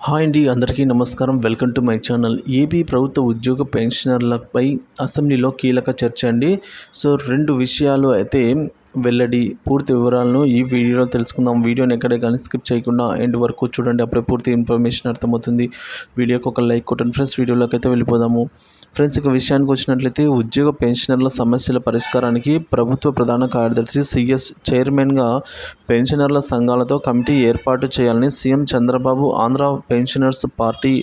Hi అండి, అందరికీ నమస్కారం. Welcome to my channel. AP ప్రభుత్వ ఉద్యోగ పెన్షనర్లపై అసెంబ్లీలో కీలక చర్చ అండి. సో 2 విషయాలు అయితే వెల్లడి. పూర్తి వివరాలను ఈ వీడియోలో తెలుసుకుందాం. వీడియోని ఎక్కడే కానీ స్కిప్ చేయకుండా ఎండ్ వరకు చూడండి. అప్పుడే పూర్తి ఇన్ఫర్మేషన్ అర్థమవుతుంది. వీడియోకి ఒక లైక్ కొట్టండి ఫ్రెండ్స్. వీడియోలోకి అయితే వెళ్ళిపోదాము. ఫ్రెండ్స్, ఇక విషయానికి వచ్చినట్లయితే ఉద్యోగ పెన్షనర్ల సమస్యల పరిష్కారానికి ప్రభుత్వ ప్రధాన కార్యదర్శి సిఎస్ చైర్మన్గా పెన్షనర్ల సంఘాలతో కమిటీ ఏర్పాటు చేయాలని CM Chandrababu Andhra pensioners party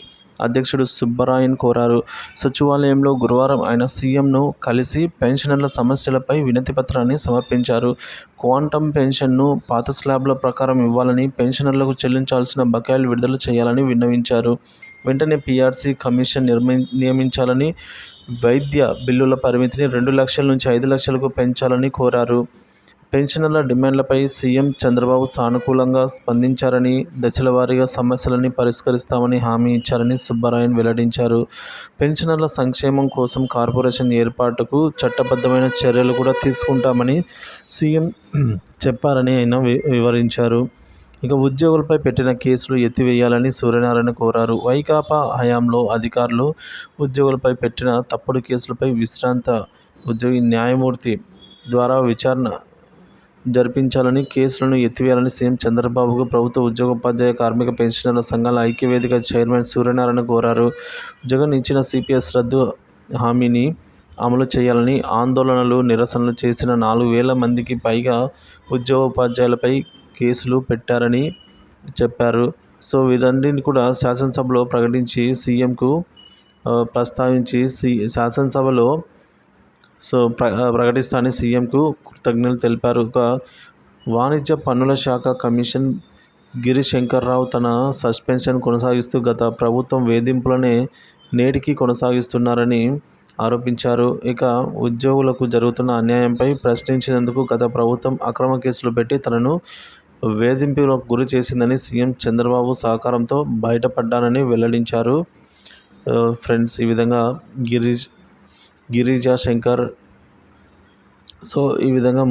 అధ్యక్షుడు సుబ్బరాయన్ కోరారు. సచివాలయంలో గురువారం ఆయన సీఎంను కలిసి పెన్షనర్ల సమస్యలపై వినతిపత్రాన్ని సమర్పించారు. క్వాంటమ్ పెన్షన్ను పాత స్లాబ్ల ప్రకారం ఇవ్వాలని, పెన్షనర్లకు చెల్లించాల్సిన బకాయిలు విడుదల చేయాలని విన్నవించారు. వెంటనే పీఆర్సీ కమిషన్ నియమించాలని, వైద్య బిల్లుల పరిమితిని 2 లక్షల నుంచి 5 లక్షలకు పెంచాలని కోరారు. పెన్షనర్ల డిమాండ్లపై సీఎం చంద్రబాబు సానుకూలంగా స్పందించారని, దశలవారీగా సమస్యలని పరిష్కరిస్తామని హామీ ఇచ్చారని సుబ్బరాయన్ వెల్లడించారు. పెన్షనర్ల సంక్షేమం కోసం కార్పొరేషన్ ఏర్పాటుకు చట్టబద్ధమైన చర్యలు కూడా తీసుకుంటామని సీఎం చెప్పారని ఆయన వివరించారు. ఇక ఉద్యోగులపై పెట్టిన కేసులు ఎత్తివేయాలని సూర్యనారాయణ కోరారు. వైకాపా హయాంలో అధికారులు ఉద్యోగులపై పెట్టిన తప్పుడు కేసులపై విశ్రాంత ఉద్యోగి న్యాయమూర్తి ద్వారా విచారణ జరిపించాలని, కేసులను ఎత్తివేయాలని సీఎం చంద్రబాబుకు ప్రభుత్వ ఉద్యోగోపాధ్యాయ కార్మిక పెన్షనర్ల సంఘాల ఐక్యవేదిక చైర్మన్ సూర్యనారాయణ కోరారు. జగన్ ఇచ్చిన సిపిఎస్ రద్దు హామీని అమలు చేయాలని ఆందోళనలు, నిరసనలు చేసిన 4,000 మందికి పైగా ఉద్యోగోపాధ్యాయులపై కేసులు పెట్టారని చెప్పారు. సో వీరన్నింటినీ కూడా శాసనసభలో ప్రకటించి సీఎంకు ప్రస్తావించి శాసనసభలో ప్రకటిస్తానని సీఎంకు కృతజ్ఞతలు తెలిపారు. ఒక వాణిజ్య పన్నుల శాఖ కమిషన్ గిరిశంకర్రావు తన సస్పెన్షన్ కొనసాగిస్తూ గత ప్రభుత్వం వేధింపులనే నేటికీ కొనసాగిస్తున్నారని ఆరోపించారు. ఇక ఉద్యోగులకు జరుగుతున్న అన్యాయంపై ప్రశ్నించినందుకు గత ప్రభుత్వం అక్రమ కేసులు పెట్టి తనను వేధింపులకు గురి చేసిందని, సీఎం చంద్రబాబు సహకారంతో బయటపడ్డానని వెల్లడించారు. ఫ్రెండ్స్, ఈ విధంగా గిరిజా శంకర్. సో ఈ విధంగా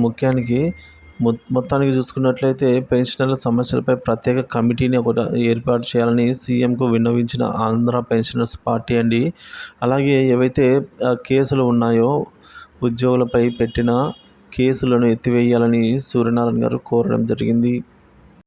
మొత్తానికి చూసుకున్నట్లయితే పెన్షనర్ల సమస్యలపై ప్రత్యేక కమిటీని ఒకటి ఏర్పాటు చేయాలని సీఎంకు విన్నవించిన ఆంధ్ర పెన్షనర్స్ పార్టీ అండి. అలాగే ఏవైతే కేసులు ఉన్నాయో ఉద్యోగులపై పెట్టిన కేసులను ఎత్తివేయాలని సూర్యనారాయణ గారు కోరడం జరిగింది.